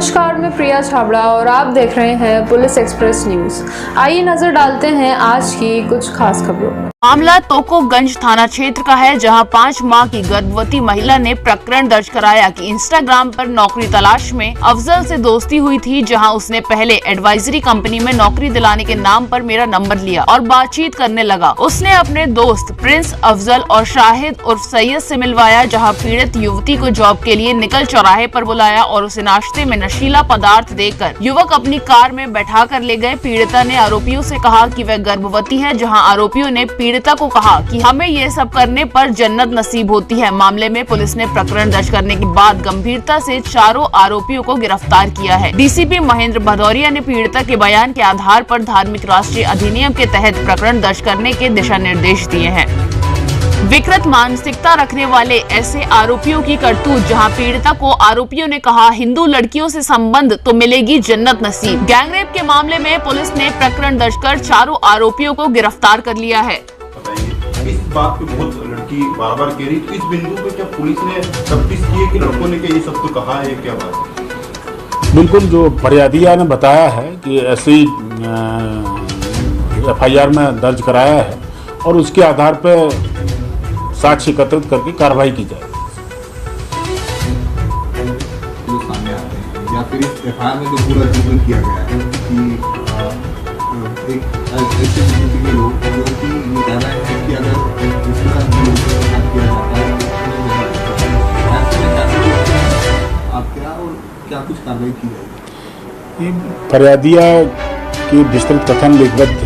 नमस्कार, मैं प्रिया छाबड़ा और आप देख रहे हैं पुलिस एक्सप्रेस न्यूज। आइए नजर डालते हैं आज की कुछ खास खबरों पर। मामला तोकोगंज थाना क्षेत्र का है, जहां 5 माह की गर्भवती महिला ने प्रकरण दर्ज कराया कि इंस्टाग्राम पर नौकरी तलाश में अफजल से दोस्ती हुई थी, जहां उसने पहले एडवाइजरी कंपनी में नौकरी दिलाने के नाम पर मेरा नंबर लिया और बातचीत करने लगा। उसने अपने दोस्त प्रिंस, अफजल और शाहिद उर्फ सैयद से मिलवाया, जहां पीड़ित युवती को जॉब के लिए निकल चौराहे पर बुलाया और उसे नाश्ते में नशीला पदार्थ देकर युवक अपनी कार में बैठा कर ले गए। पीड़िता ने आरोपियों से कहा कि वह गर्भवती है, जहां आरोपियों ने पीड़िता को कहा कि हमें ये सब करने पर जन्नत नसीब होती है। मामले में पुलिस ने प्रकरण दर्ज करने के बाद गंभीरता से चारों आरोपियों को गिरफ्तार किया है। डीसीपी महेंद्र भदौरिया ने पीड़िता के बयान के आधार पर धार्मिक राष्ट्रीय अधिनियम के तहत प्रकरण दर्ज करने के दिशा निर्देश दिए हैं। विकृत मानसिकता रखने वाले ऐसे आरोपियों की करतूत, जहां पीड़िता को आरोपियों ने कहा हिंदू लड़कियों से संबंध तो मिलेगी जन्नत नसीब। गैंगरेप के मामले में पुलिस ने प्रकरण दर्ज कर चारों आरोपियों को गिरफ्तार कर लिया है। इस बात पे बहुत लड़की बार बार कह रही, तो इस बिंदु पे क्या पुलिस ने तफ्तीश की है कि लड़कों ने क्या ये सब तो कहा है, क्या बात है? बिल्कुल, जो फरियादिया ने बताया है कि ऐसी FIR में दर्ज कराया है और उसके आधार पर साक्ष्य एकत्रित करके कार्रवाई की जाए। जो सामने आते हैं या फिर इस FIR में जो पूरा जिक्र किया गया है कि एक ऐसे किसी के लोग जो कि ये कहना है कि अगर इस तरह किया जाता है आप क्या और क्या कुछ कार्रवाई की जाएगी? फरियादिया के विस्तृत कथन लिखबद्ध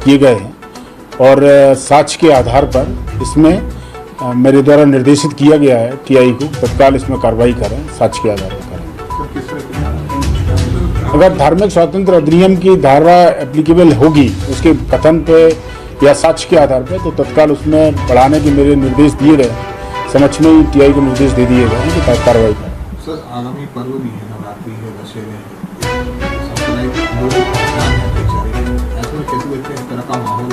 किए गए हैं और साक्ष्य के आधार पर इसमें मेरे द्वारा निर्देशित किया गया है TI को तत्काल इसमें कार्रवाई करें, साक्ष्य के आधार पर करें। अगर धार्मिक स्वातंत्र अधिनियम की धारा एप्लीकेबल होगी उसके कथन पे या साक्ष्य के आधार पे, तो तत्काल उसमें बढ़ाने के मेरे निर्देश दिए गए। समक्ष में ही TI को निर्देश दे दिए गए हैं कि कार्रवाई करें। सर, आगामी पर्व भी है, नवरात्रि है, दशहरे है, सांप्रदायिक लोग ऐसे में कैसे देखते हैं इस तरह का माहौल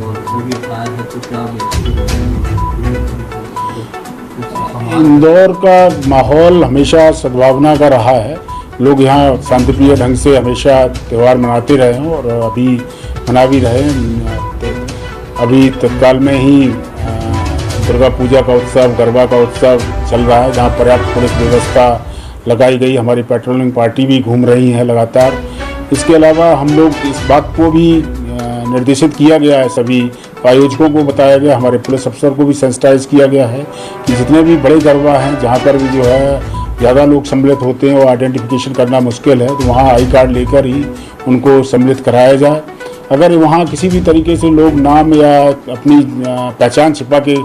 और जो FIR है तो क्या इंदौर का माहौल हमेशा सद्भावना का रहा है। लोग यहाँ शांतिप्रिय ढंग से हमेशा त्यौहार मनाते रहे हैं और अभी मना भी रहे हैं। अभी तत्काल में ही दुर्गा पूजा का उत्सव, गरबा का उत्सव चल रहा है, जहाँ पर्याप्त पुलिस व्यवस्था लगाई गई। हमारी पेट्रोलिंग पार्टी भी घूम रही है लगातार। इसके अलावा हम लोग इस बात को भी निर्देशित किया गया है, सभी आयोजकों को बताया गया, हमारे पुलिस अफसर को भी सेंसिटाइज किया गया है कि जितने भी बड़े गरबा हैं जहाँ पर भी जो है ज़्यादा लोग सम्मिलित होते हैं और आइडेंटिफिकेशन करना मुश्किल है, तो वहाँ आई कार्ड लेकर ही उनको सम्मिलित कराया जाए। अगर वहाँ किसी भी तरीके से लोग नाम या अपनी पहचान छिपा के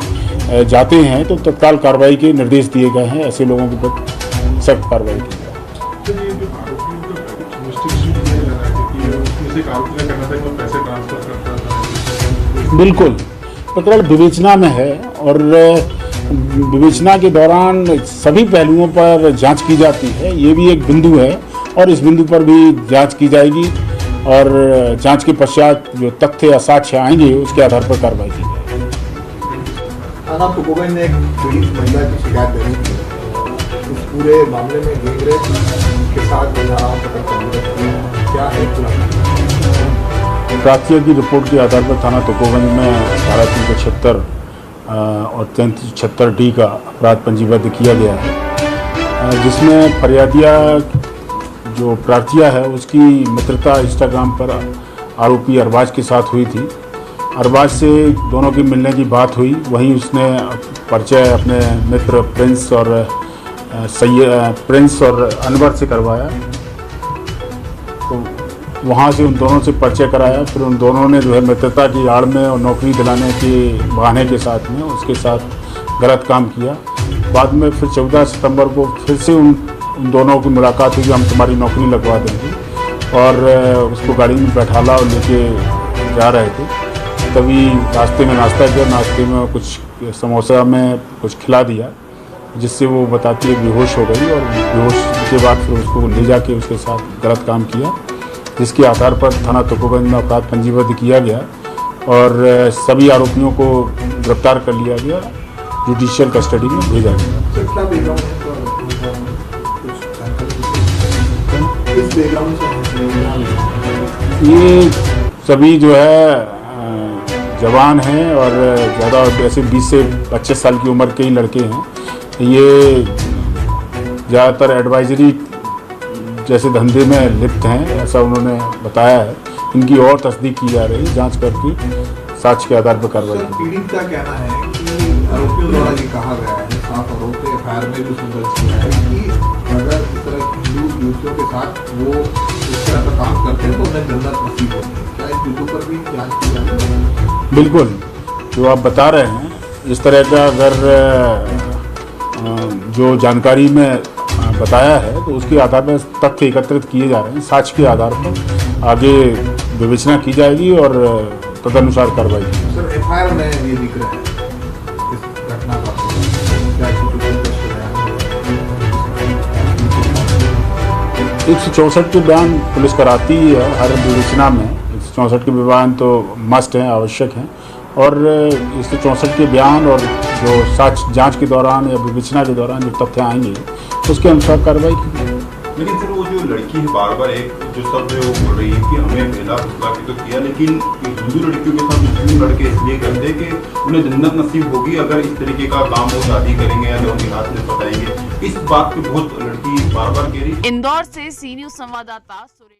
जाते हैं तो तत्काल कार्रवाई के निर्देश दिए गए हैं। ऐसे लोगों के ऊपर सख्त कार्रवाई की जाए। बिल्कुल, प्रकरण विवेचना में है और विवेचना के दौरान सभी पहलुओं पर जांच की जाती है। ये भी एक बिंदु है और इस बिंदु पर भी जांच की जाएगी और जांच के पश्चात जो तथ्य या साक्ष्य आएंगे उसके आधार पर कार्रवाई की जाएगी। थाना तोकोगंज ने एक पीड़ित महिला की शिकायत दर्ज की है। इस पूरे मामले में गैंगरेप के साथ क्या है? प्रार्थी की रिपोर्ट के आधार पर थाना तोकोगंज में धारा 376 और 376D का अपराध पंजीबद्ध किया गया है, जिसमें फरियादिया जो प्रार्थिया है उसकी मित्रता इंस्टाग्राम पर आरोपी अरबाज के साथ हुई थी। अरबाज से दोनों की मिलने की बात हुई, वहीं उसने परिचय अपने मित्र प्रिंस और अनवर से करवाया। तो वहाँ से उन दोनों से परिचय कराया, फिर उन दोनों ने जो है मित्रता की आड़ में और नौकरी दिलाने के बहाने के साथ में उसके साथ गलत काम किया। बाद में फिर 14 सितंबर को फिर से उन दोनों की मुलाकात हुई, हम तुम्हारी नौकरी लगवा देंगे, और उसको गाड़ी में बैठाला और लेके जा रहे थे। तभी रास्ते में नाश्ता किया, नाश्ते में कुछ समोसा में कुछ खिला दिया, जिससे वो बताती है बेहोश हो गई और बेहोश के बाद फिर उसको ले जाके उसके साथ गलत काम किया, जिसके आधार पर थाना तोकोगंज में अपराध पंजीबद्ध किया गया और सभी आरोपियों को गिरफ्तार कर लिया गया, जुडिशियल कस्टडी में भेजा गया। किस बैकग्राउंड से हैं? ये सभी जो है जवान हैं और ज़्यादा ऐसे 20 से 25 साल की उम्र के ही लड़के हैं। ये ज़्यादातर एडवाइजरी जैसे धंधे में लिप्त हैं, ऐसा उन्होंने बताया है। इनकी और तस्दीक की जा रही है, जांच करके साक्ष्य के आधार पर कार्रवाई सर, की। पीड़ित का कहना है कि आरोपियों द्वारा ये कहा गया है, साफ आरोप है, एफआईआर में भी दर्ज किया है कि अगर इस तरह की हिंदू युवतियों के साथ वो इस तरह का काम करते हैं तो उन्हें जन्नत नसीब होती है। क्या इस बिंदु पर भी जांच की जा रही है? बिल्कुल, जो आप बता रहे हैं इस तरह का अगर जो जानकारी में बताया है तो उसके आधार पर तथ्य एकत्रित किए जा रहे हैं। साक्ष्य के आधार पर आगे विवेचना की जाएगी और तदनुसार कार्रवाई की जाएगी। सर, एफआईआर में ये दिख रहा है इस घटना का, क्या कुछ 164 के बयान पुलिस कराती ही है हर विवेचना में। 164 के बयान तो मस्ट हैं, आवश्यक हैं, और 164 के बयान और जो साक्ष्य जांच के दौरान या विवेचना के दौरान जो तथ्य आएंगे उसके अनुसार कार्रवाई की जाएगी। लेकिन सर वो जो लड़की है बार बार एक जो शब्द है वो बोल रही है कि हमें पहला फुसला के तो किया, लेकिन हिंदू लड़कियों के साथ मुस्लिम लड़के इसलिए करते हैं कि उन्हें जन्नत नसीब होगी अगर इस तरीके का काम वो शादी करेंगे या लोग हाथ में बताएंगे। इस बात पे बहुत लड़की बार बार कह रही है। इंदौर से सी न्यूज संवाददाता सुरेश।